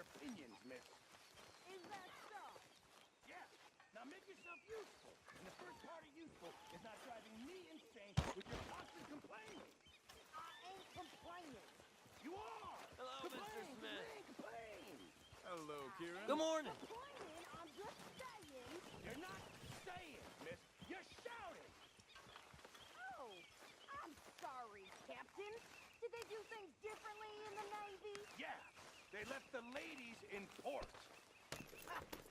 unpopular opinions, miss. Is that so? Yeah. Now make yourself useful. And the first part of useful is not driving me insane with your constant complaining. I ain't complaining. You are! Hello, Mr. Smith. Complain! Hello, Kieran. Good morning. Complaining, I'm just saying. You're not saying, miss. You're shouting! Oh, I'm sorry, Captain. Did they do things differently in the Navy? Yeah. They left the ladies in port.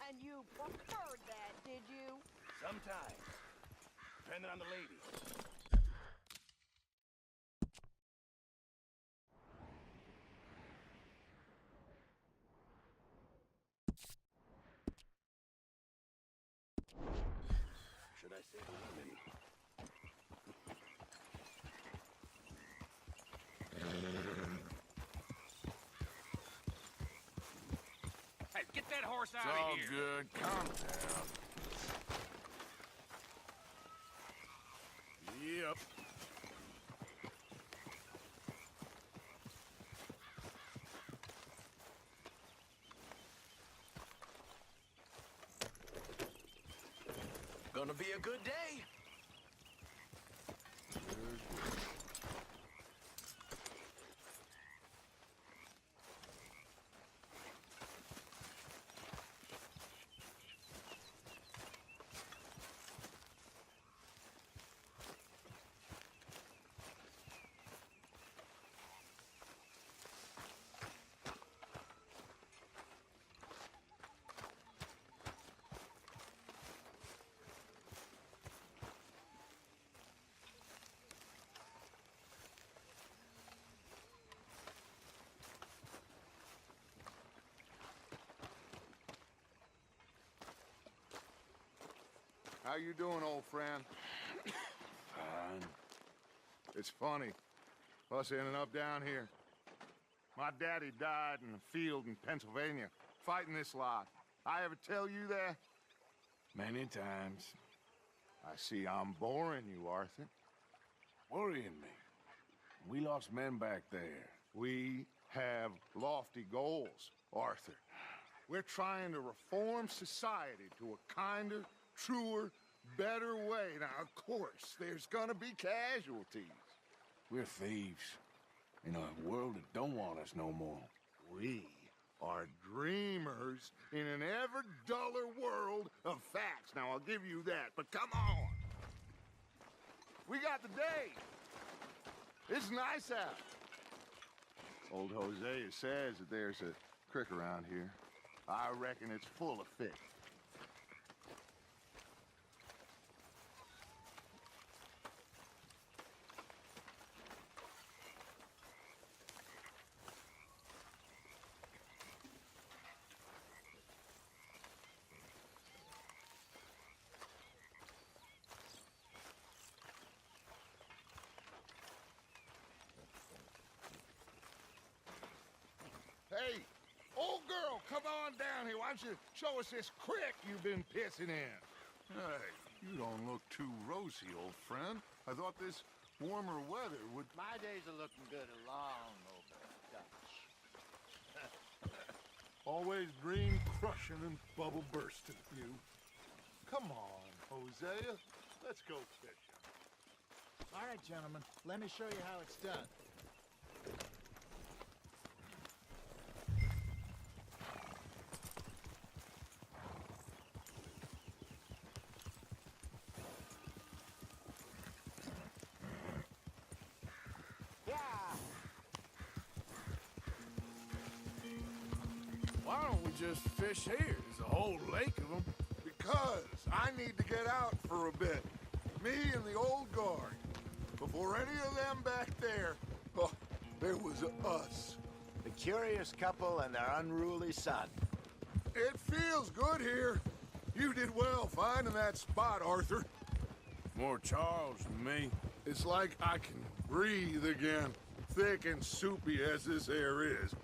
And you preferred that, did you? Sometimes. Depending on the ladies. Should I say the women? Hey, get that horse It's out all of here. good. Calm down. Yep. Gonna be a good day. How you doing, old friend? Fine. It's funny. Us ending up down here. My daddy died in a field in Pennsylvania, fighting this lot. I ever tell you that? Many times. I see I'm boring you, Arthur. Worrying me. We lost men back there. We have lofty goals, Arthur. We're trying to reform society to a kinder, truer, better way. Now, of course, there's gonna be casualties. We're thieves. In a world that don't want us no more. We are dreamers in an ever duller world of facts. Now, I'll give you that, but come on. We got the day. It's nice out. Old Hosea says that there's a creek around here. I reckon it's full of fish. Hey, old girl, come on down here. Why don't you show us this creek you've been pissing in? Hey, you don't look too rosy, old friend. I thought this warmer weather would... My days are looking good along over Dutch. Always dream crushing and bubble bursting, you. Come on, Hosea. Let's go fishing. All right, gentlemen, let me show you how it's done. Yeah. Why don't we just fish here? There's a whole lake of them. Because I need to get out for a bit. Me and the old guard. Before any of them back there, oh, there was us. The curious couple and their unruly son. It feels good here. You did well finding that spot, Arthur. More Charles than me. It's like I can breathe again, thick and soupy as this air is.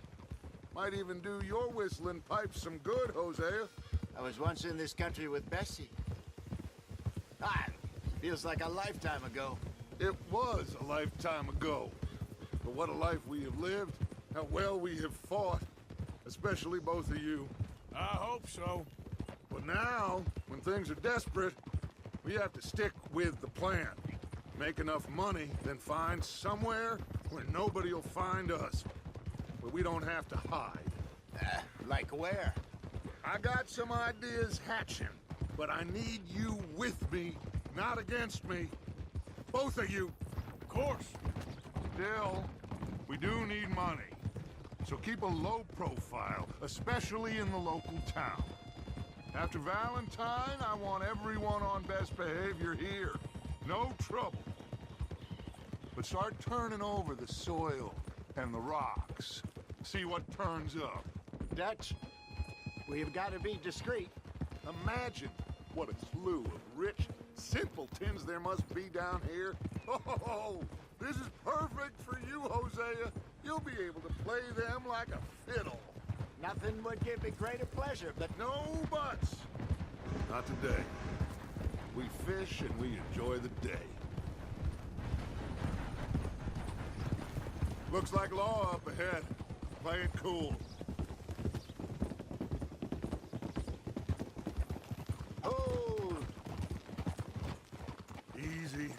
Might even do your whistling pipes some good, Hosea. I was once in this country with Bessie. Ah, feels like a lifetime ago. It was a lifetime ago. But what a life we have lived, how well we have fought. especially both of you. I hope so. But now, when things are desperate, we have to stick with the plan. Make enough money, then find somewhere where nobody will find us. Where we don't have to hide. Like where? I got some ideas hatching, but I need you with me, not against me. Both of you. Of course. Still, we do need money. So keep a low profile, especially in the local town. After Valentine, I want everyone on best behavior here. No trouble. But start turning over the soil and the rocks. See what turns up. Dutch, we've got to be discreet. Imagine what a slew of rich simpletons there must be down here. Oh, this is perfect for you, Hosea. You'll be able to play them like a fiddle. Nothing would give me greater pleasure, but No buts. Not today. We fish and we enjoy the day. Looks like law up ahead. Play it cool. hold. Easy.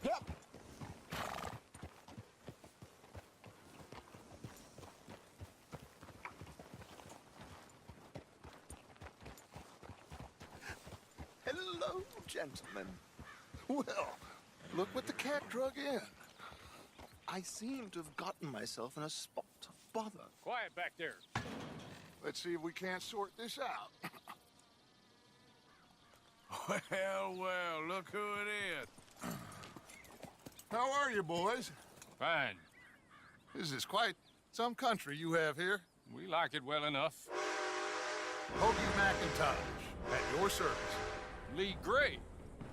Yep. Hello, gentlemen. Well, look what the cat drug in. I seem to have gotten myself in a spot of bother. Quiet back there. Let's see if we can't sort this out. Well, look who it is. How are you, boys? Fine. This is quite some country you have here. We like it well enough. Hoagie McIntosh, at your service. Lee Gray.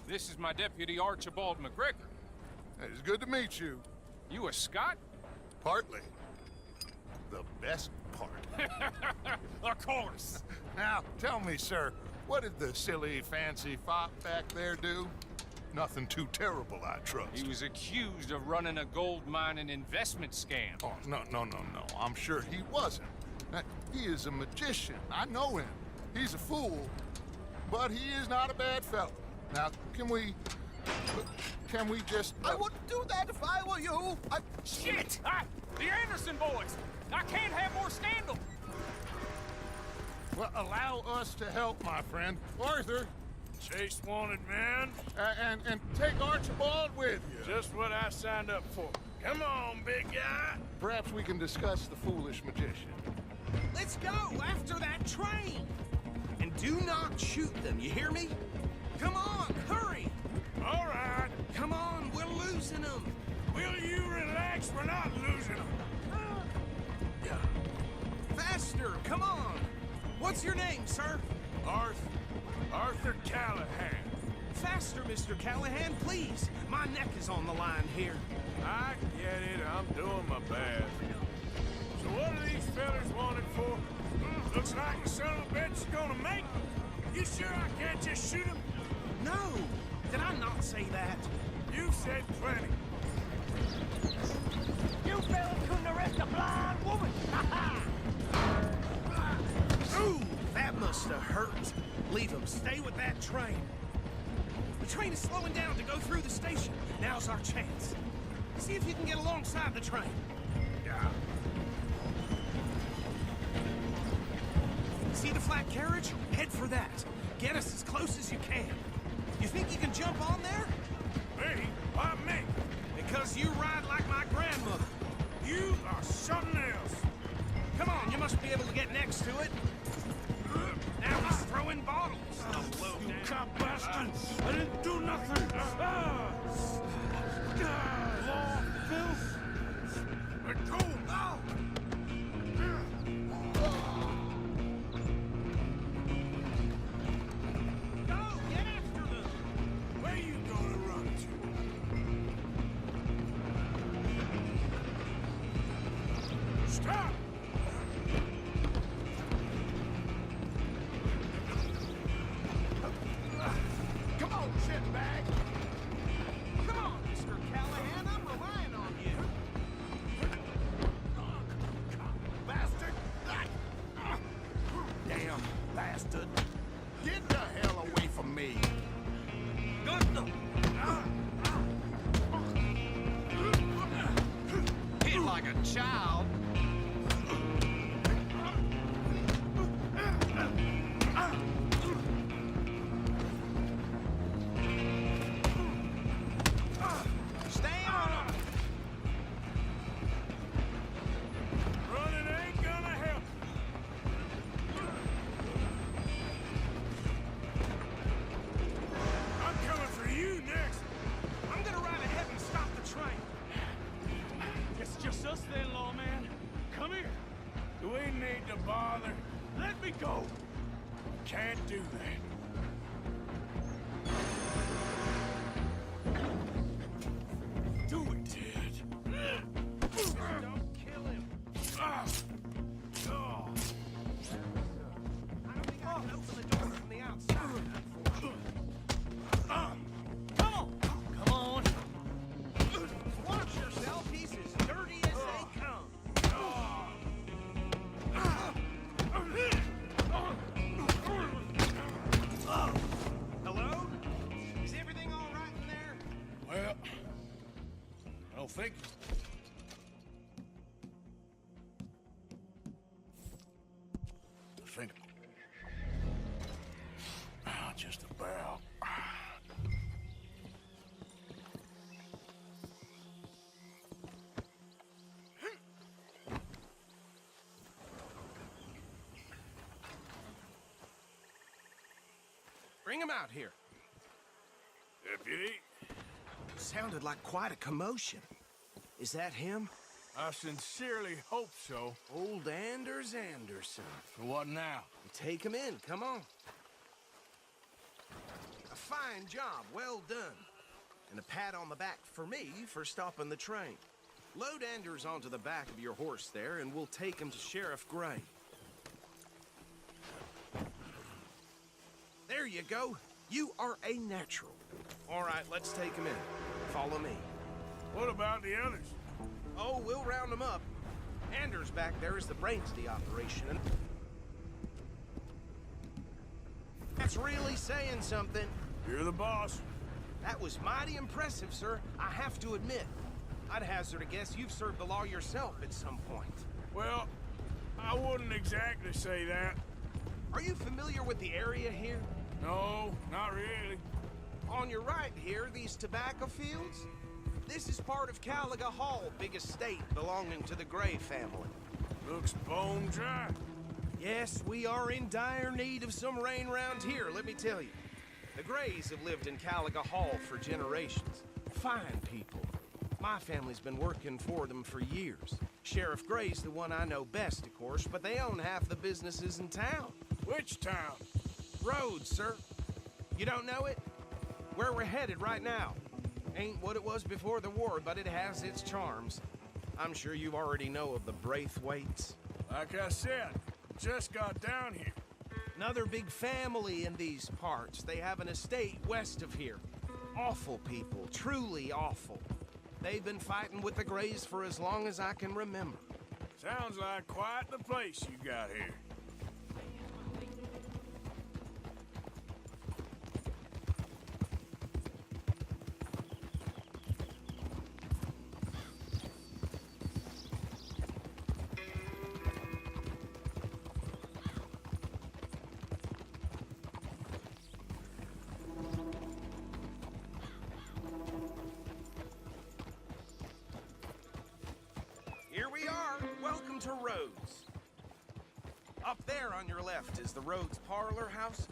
This is my deputy Archibald McGregor. It's good to meet you. You a Scot? Partly. The best part. Of course. Now, tell me, sir, what did the silly, fancy fop back there do? Nothing too terrible, I trust. He was accused of running a gold mining investment scam. Oh, no. I'm sure he wasn't. He is a magician. I know him. He's a fool, but he is not a bad fellow. Now, can we just... I wouldn't do that if I were you. Shit! The Anderson boys! I can't have more scandal! Well, allow us to help, my friend. Arthur, Chase wanted man. and take Archibald with you. Just what I signed up for. Come on, big guy. Perhaps we can discuss the foolish magician. Let's go after that train! And do not shoot them, you hear me? Come on, hurry! All right. Come on, we're losing them! Will you relax? We're not losing them. Faster, come on! What's your name, sir? Arthur Callahan. Faster, Mr. Callahan, please! My neck is on the line here. I get it. I'm doing my best. So what are these fellas wanted for? Looks like the son of a bitch is gonna make. You sure I can't just shoot him? No! Did I not say that? You said plenty. You fellas couldn't arrest a blind woman! Ooh, that must have hurt. Leave him. Stay with that train. The train is slowing down to go through the station. Now's our chance. See if you can get alongside the train. Yeah. See the flat carriage? Head for that. Get us as close as you can. You think you can jump on there? Me? Why me? Because you ride like my grandmother. You are something else. Come on, you must be able to get next to it. Now he's throwing bottles. You cop bastard! I didn't do nothing! Law, filth! Let go! Oh! Go, get after them! Where you gonna run to? Stop! Come on, shitbag! Come on, Mr. Callahan, I'm relying on you. Bastard! child. Stay on him! Running ain't gonna help. I'm coming for you next. I'm gonna ride ahead and stop the train. It's just us then, lawman. Come here. Do we need to bother? Let me go. Can't do that. Do it, Ted. Don't kill him. Ah. Oh. I don't think I can open the door from the outside, unfortunately. Come on. Come on. Watch yourself, he's as dirty as they come. Hello? Is everything all right in there? Well, I don't think. I think. Just about. Bring him out here. Deputy, Sounded like quite a commotion. Is that him? I sincerely hope so. Old Anders Anderson. For what now? Take him in, come on. A fine job, well done. And a pat on the back for me for stopping the train. Load Anders onto the back of your horse there, and we'll take him to Sheriff Gray. There you go. You are a natural. All right, let's take him in. Follow me. What about the others? Oh, we'll round them up. Anders back there is the brains of the operation. And that's really saying something. You're the boss. That was mighty impressive, sir. I have to admit. I'd hazard a guess you've served the law yourself at some point. Well, I wouldn't exactly say that. Are you familiar with the area here? No, not really. On your right here, these tobacco fields? This is part of Caliga Hall, big estate belonging to the Gray family. Looks bone dry. Yes, we are in dire need of some rain round here, let me tell you. The Grays have lived in Caliga Hall for generations. Fine people. My family's been working for them for years. Sheriff Gray's the one I know best, of course, but they own half the businesses in town. Which town? Rhodes, sir. You don't know it? Where we're headed right now. Ain't what it was before the war, but it has its charms. I'm sure you already know of the Braithwaites. Like I said, just got down here. Another big family in these parts. They have an estate west of here. Awful people, truly awful. They've been fighting with the Grays for as long as I can remember. Sounds like quite the place you got here. Here we are. Welcome to Rhodes. Up there on your left is the Rhodes Parlor House.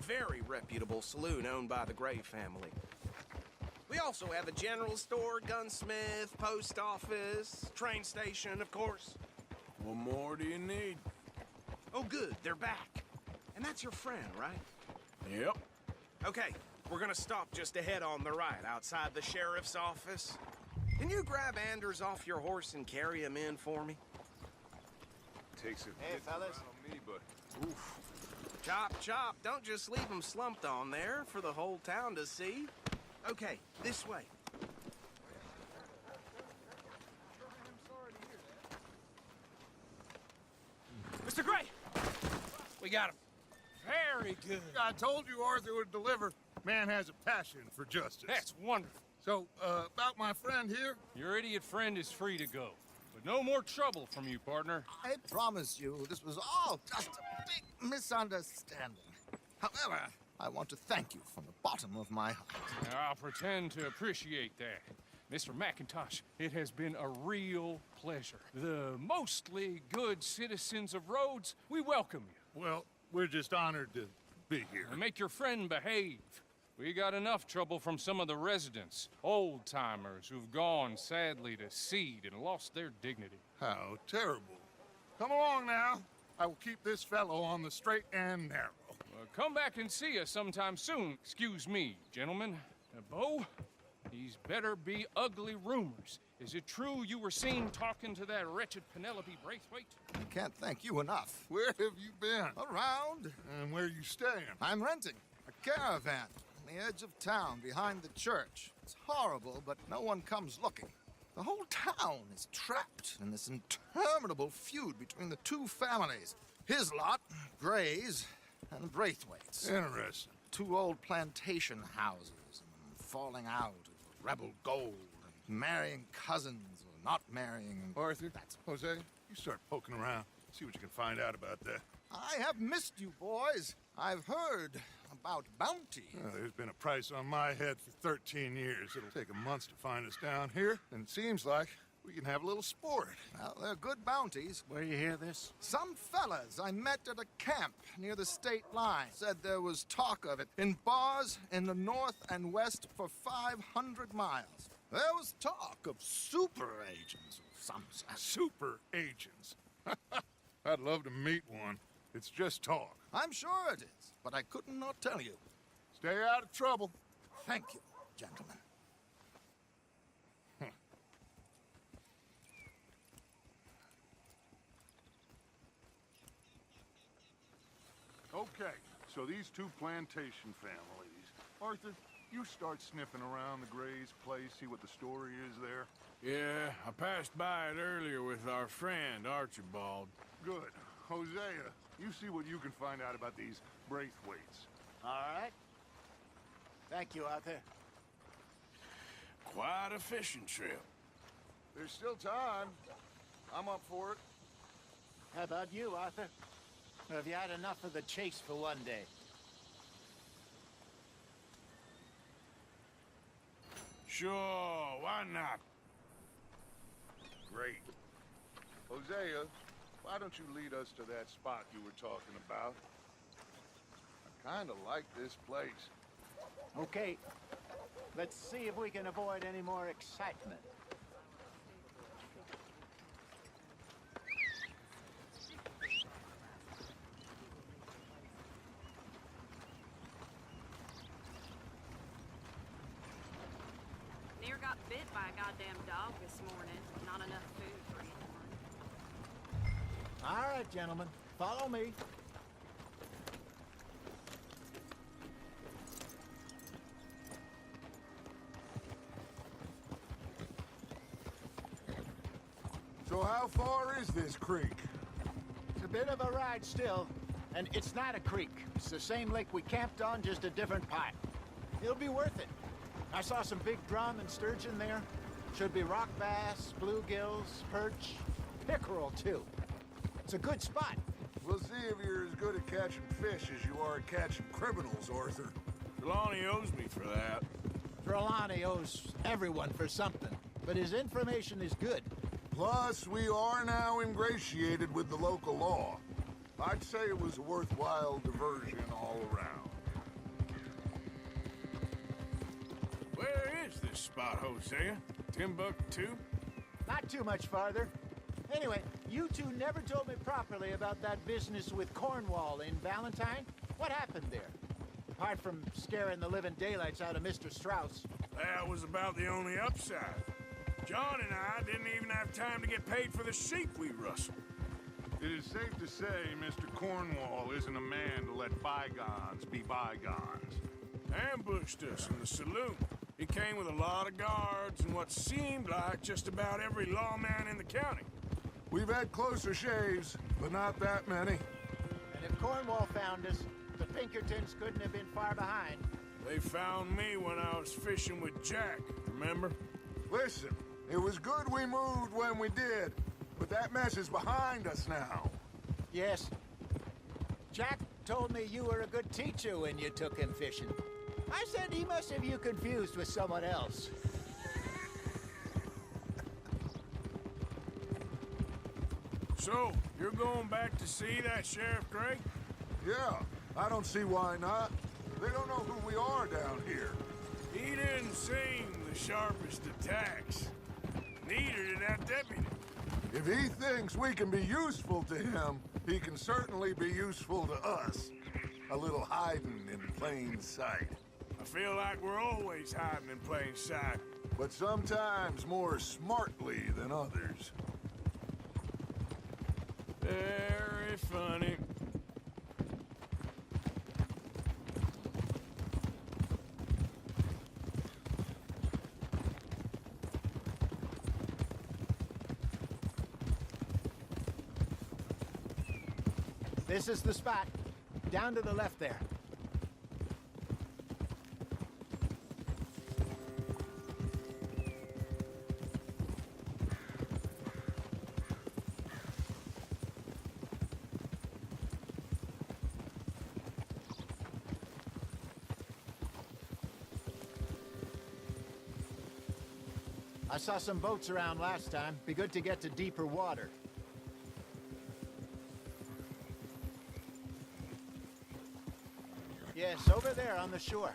Very reputable saloon owned by the Gray family. We also have a general store, gunsmith, post office, train station, of course. What more do you need? Oh, good. They're back. And that's your friend, right? Yep. Okay, we're gonna stop just ahead on the right, outside the sheriff's office. Can you grab Anders off your horse and carry him in for me? Takes a Hey, fellas. on me, but Chop, chop. Don't just leave him slumped on there for the whole town to see. Okay, this way. Mr. Gray! We got him. Very good. I told you Arthur would deliver. Man has a passion for justice. That's wonderful. So, about my friend here? Your idiot friend is free to go. but no more trouble from you, partner. I promise you, this was all just a big misunderstanding. However, I want to thank you from the bottom of my heart. I'll pretend to appreciate that. Mr. McIntosh, it has been a real pleasure. The mostly good citizens of Rhodes, we welcome you. Well, we're just honored to be here. And make your friend behave. We got enough trouble from some of the residents, old-timers who've gone, sadly, to seed and lost their dignity. How terrible. Come along now. I will keep this fellow on the straight and narrow. Come back and see us sometime soon. Excuse me, gentlemen. Bo, these better be ugly rumors. Is it true you were seen talking to that wretched Penelope Braithwaite? I can't thank you enough. Where have you been? Around. And where you staying? I'm renting a caravan on the edge of town behind the church. It's horrible, but no one comes looking. The whole town is trapped in this interminable feud between the two families. His lot, Gray's, and Braithwaite's. Interesting. Two old plantation houses, and falling out of rebel gold, and marrying cousins or not marrying. Arthur, Jose, you start poking around. See what you can find out about that. I have missed you, boys. I've heard about bounty. There's been a price on my head for 13 years. It'll take a month to find us down here, and it seems like we can have a little sport. Well, they're good bounties. Where you hear this? Some fellas I met at a camp near the state line said there was talk of it in bars in the north and west for 500 miles. There was talk of super agents of some sort. Super agents. I'd love to meet one. It's just talk. I'm sure it is, but I could not tell you. Stay out of trouble. Thank you, gentlemen. Okay, so these two plantation families. Arthur, you start sniffing around the Gray's place, see what the story is there. Yeah, I passed by it earlier with our friend, Archibald. Good. Hosea, you see what you can find out about these Braithwaites. All right. Thank you, Arthur. Quite a fishing trip. There's still time. I'm up for it. How about you, Arthur? Or have you had enough of the chase for one day? Sure, why not? Great. Hosea, why don't you lead us to that spot you were talking about? I kind of like this place. Okay. Let's see if we can avoid any more excitement. Near got bit by a goddamn dog this morning. Not enough food for anyone. All right, gentlemen. Follow me. So how far is this creek? It's a bit of a ride still. And it's not a creek. It's the same lake we camped on, just a different pipe. It'll be worth it. I saw some big drum and sturgeon there. Should be rock bass, bluegills, perch, pickerel, too. It's a good spot. We'll see if you're as good at catching fish as you are at catching criminals, Arthur. Trelawney owes me for that. Trelawney owes everyone for something, but his information is good. Plus, we are now ingratiated with the local law. I'd say it was a worthwhile diversion all around. Where is this spot, Hosea? Timbuktu? Not too much farther. Anyway, you two never told me properly about that business with Cornwall in Valentine. What happened there? Apart from scaring the living daylights out of Mr. Strauss. That was about the only upside. John and I didn't even have time to get paid for the sheep we rustled. It is safe to say Mr. Cornwall isn't a man to let bygones be bygones. Ambushed us in the saloon. He came with a lot of guards and what seemed like just about every lawman in the county. We've had closer shaves, but not that many. And if Cornwall found us, the Pinkertons couldn't have been far behind. They found me when I was fishing with Jack, remember? Listen, it was good we moved when we did. But that mess is behind us now. Yes. Jack told me you were a good teacher when you took him fishing. I said he must have you confused with someone else. So, you're going back to see that Sheriff Gray? Yeah, I don't see why not. They don't know who we are down here. He didn't seem the sharpest attacks. Neither did that deputy. If he thinks we can be useful to him, he can certainly be useful to us. A little hiding in plain sight. I feel like we're always hiding in plain sight. But sometimes more smartly than others. Very funny. This is the spot. Down to the left there. I saw some boats around last time. Be good to get to deeper water. Yes, over there on the shore.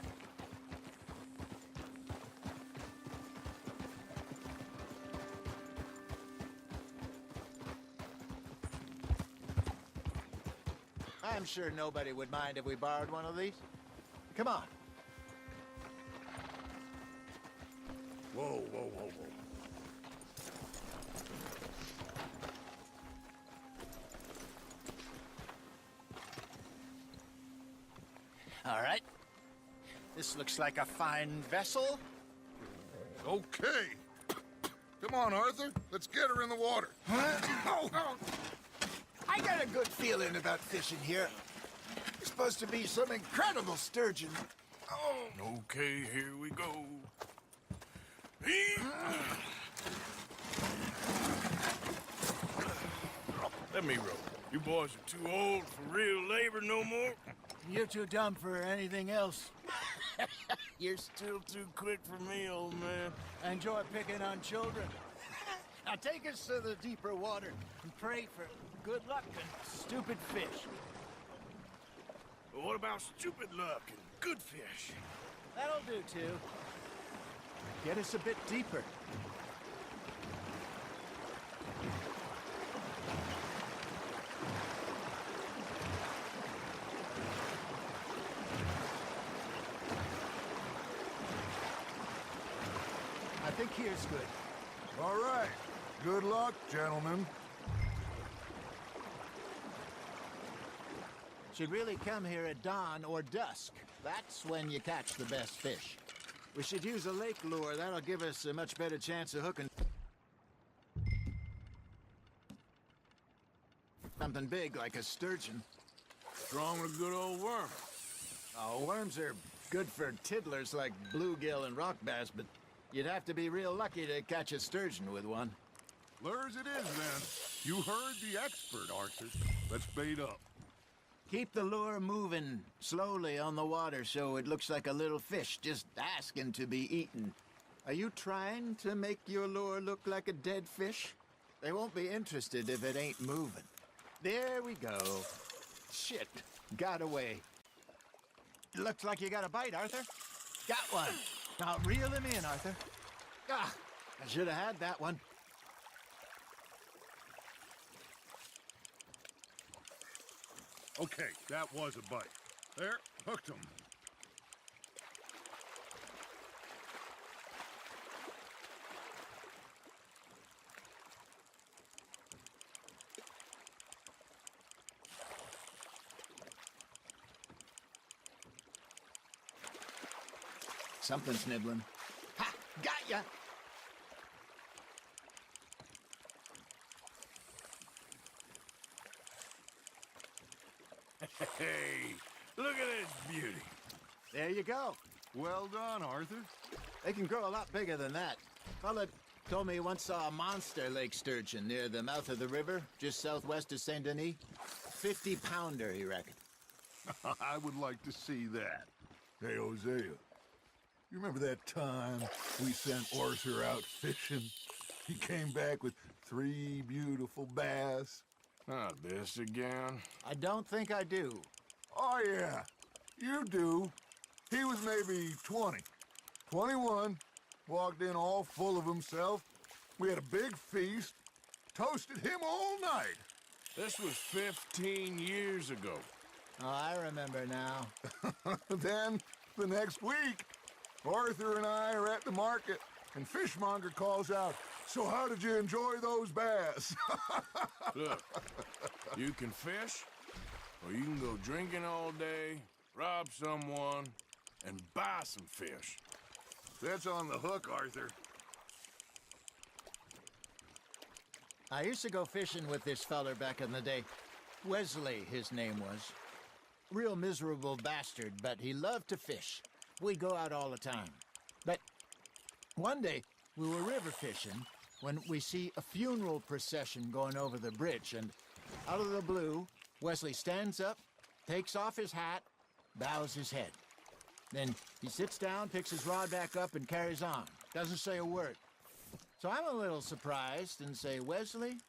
I'm sure nobody would mind if we borrowed one of these. Come on. Whoa, whoa, whoa, whoa. All right. This looks like a fine vessel. Okay. Come on, Arthur. Let's get her in the water. Oh. I got a good feeling about fishing here. It's supposed to be some incredible sturgeon. Oh. Okay, here we go. Let me row. You boys are too old for real labor no more. You're too dumb for anything else. You're still too quick for me, old man. I enjoy picking on children. Now take us to the deeper water and pray for good luck and stupid fish. But what about stupid luck and good fish? That'll do, too. Get us a bit deeper. I think here's good. All right. Good luck, gentlemen. Should really come here at dawn or dusk. That's when you catch the best fish. We should use a lake lure. That'll give us a much better chance of hooking something big like a sturgeon. Strong with a good old worm. Oh, worms are good for tiddlers like bluegill and rock bass, but you'd have to be real lucky to catch a sturgeon with one. Lures it is, then. You heard the expert, Arthur. Let's bait up. Keep the lure moving slowly on the water so it looks like a little fish just asking to be eaten. Are you trying to make your lure look like a dead fish? They won't be interested if it ain't moving. There we go. Shit, got away. Looks like you got a bite, Arthur. Got one. Now reel him in, Arthur. Ah, I should have had that one. Okay, that was a bite. There, hooked him. Something's nibbling. Ha! Got ya! Hey, look at this beauty. There you go. Well done, Arthur. They can grow a lot bigger than that. Fella, Told me he once saw a monster lake sturgeon near the mouth of the river, just southwest of Saint Denis. 50-pounder, he reckoned. I would like to see that. Hey, Hosea, you remember that time we sent Arthur out fishing? He came back with 3 beautiful bass. Not this again. I don't think I do. Oh, yeah, you do. He was maybe 20, 21, walked in all full of himself. We had a big feast, toasted him all night. This was 15 years ago. Oh, I remember now. Then, the next week, Arthur and I are at the market, and Fishmonger calls out, "So how did you enjoy those bass?" Look, you can fish, or you can go drinking all day, rob someone, and buy some fish. That's on the hook, Arthur. I used to go fishing with this feller back in the day. Wesley, his name was. Real miserable bastard, but he loved to fish. We'd go out all the time. But one day, we were river fishing when we see a funeral procession going over the bridge, and out of the blue, Wesley stands up, takes off his hat, bows his head. Then he sits down, picks his rod back up, and carries on. Doesn't say a word. So I'm a little surprised and say, "Wesley,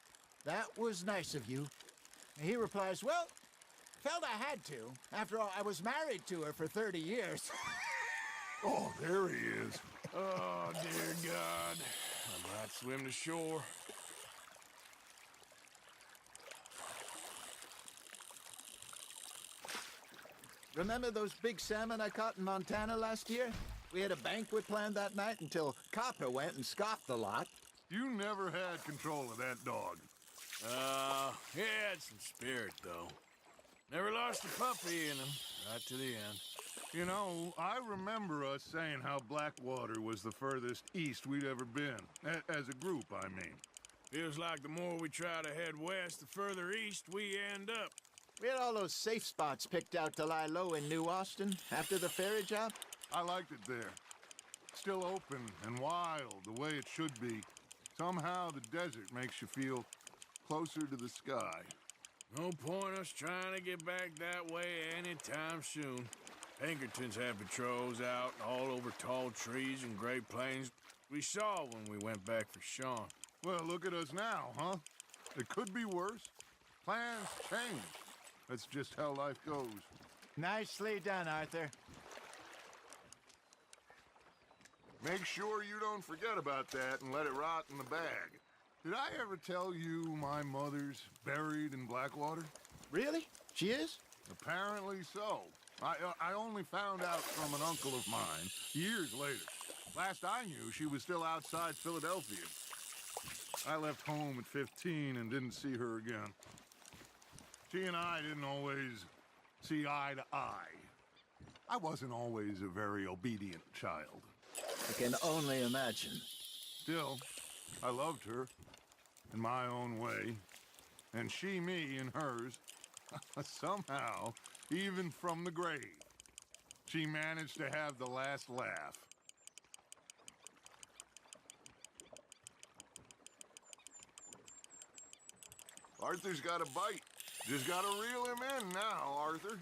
that was nice of you." And he replies, "Well, felt I had to. After all, I was married to her for 30 years. Oh, there he is. Oh, dear God. I might swim to shore. Remember those big salmon I caught in Montana last year? We had a banquet planned that night until Copper went and scoffed the lot. You never had control of that dog. He had some spirit, though. Never lost a puppy in him, right to the end. You know, I remember us saying how Blackwater was the furthest east we'd ever been. As a group, I mean. Feels like the more we try to head west, the further east we end up. We had all those safe spots picked out to lie low in New Austin after the ferry job. I liked it there. Still open and wild, the way it should be. Somehow the desert makes you feel closer to the sky. No point us trying to get back that way anytime soon. Pinkertons had patrols out all over tall trees and Great Plains. We saw when we went back for Sean. Well, look at us now, huh? It could be worse. Plans change. That's just how life goes. Nicely done, Arthur. Make sure you don't forget about that and let it rot in the bag. Did I ever tell you my mother's buried in Blackwater? Really? She is? Apparently so. I only found out from an uncle of mine years later. Last I knew, she was still outside Philadelphia. I left home at 15 and didn't see her again. She and I didn't always see eye to eye. I wasn't always a very obedient child. I can only imagine. Still, I loved her in my own way, and she me in hers. Somehow, even from the grave, she managed to have the last laugh. Arthur's got a bite. Just gotta reel him in now, Arthur.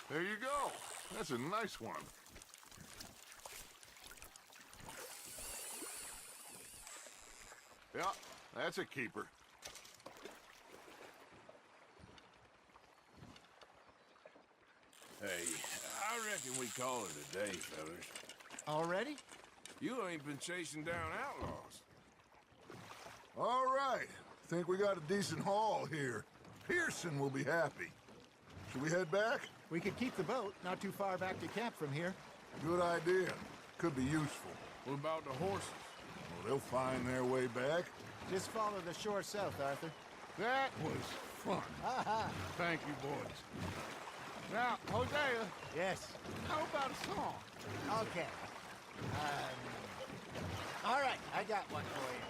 There you go. That's a nice one. Yeah, that's a keeper. Hey, I reckon we call it a day, fellas. Already? You ain't been chasing down outlaws. All right. Think we got a decent haul here. Pearson will be happy. Should we head back? We could keep the boat not too far back to camp from here. Good idea. Could be useful. What about the horses? Well, they'll find their way back. Just follow the shore south, Arthur. That was fun. Thank you, boys. Now, Hosea, Yes. how about a song? Okay. All right, I got one for you.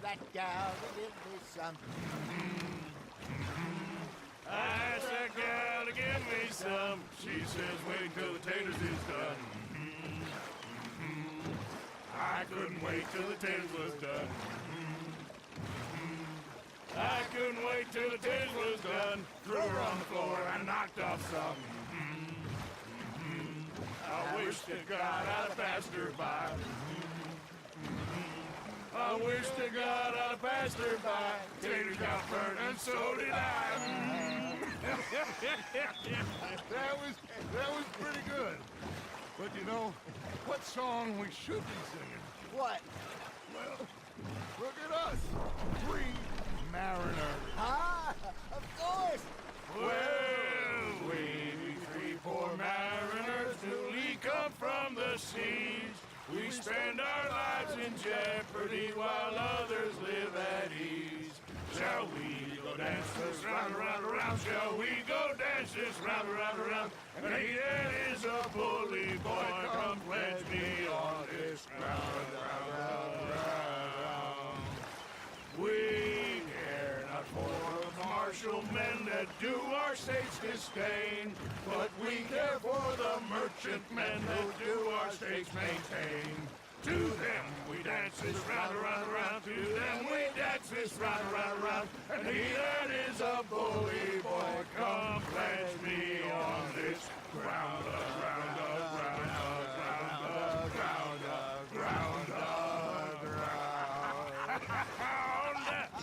that gal to give me some. I asked that gal to give me some. She says wait till the taters is done. I couldn't wait till the taters was done. I couldn't wait till the taters was done. Threw her on the floor and knocked off some. I wish to God I'd have passed her by. I wish to God I'd have passed her by. Taters got burned and so did I. That was pretty good. But you know, what song we should be singing? What? Well, look at us. 3 mariners. Ah, of course. Well, we 3 poor mariners newly come from the seas. We spend our lives in jeopardy while others live at ease. Shall we go dance this round, around, around? Shall we go dance this round, around, around? And he that is a bully boy, come pledge me on this ground, round, round. We care not for the martial men that do our state's disdain, but we care for the merchant men that do our state's maintain. To them we dance this round, around, around. To them we dance this round, around, around. And he that is a bully boy, come pledge me on this ground, ground, ground, ground, ground, ground, ground.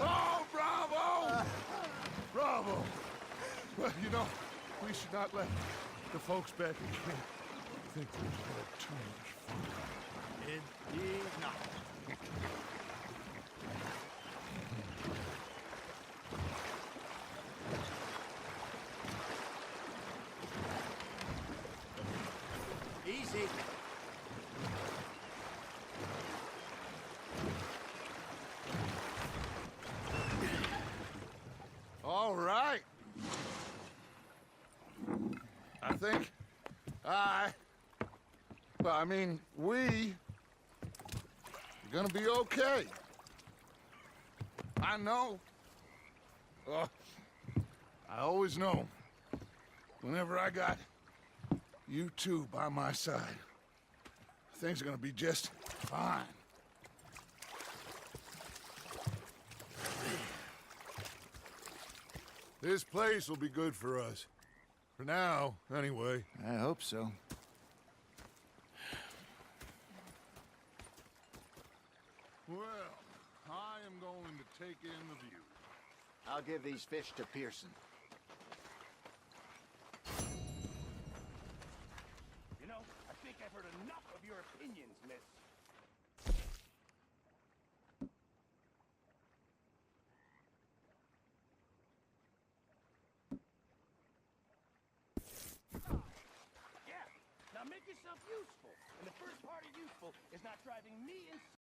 Oh, bravo! Bravo! Well, you know, we should not let the folks back in camp think we've had too much fun. Indeed not. Easy. All right. I think we are gonna be okay. I know. I always know. Whenever I got you two by my side, things are gonna be just fine. This place will be good for us. For now, anyway. I hope so. Well, I am going to take in the view. I'll give these fish to Pearson. You know, I think I've heard enough of your opinions, miss. Yeah, now make yourself useful. And the first part of useful is not driving me insane.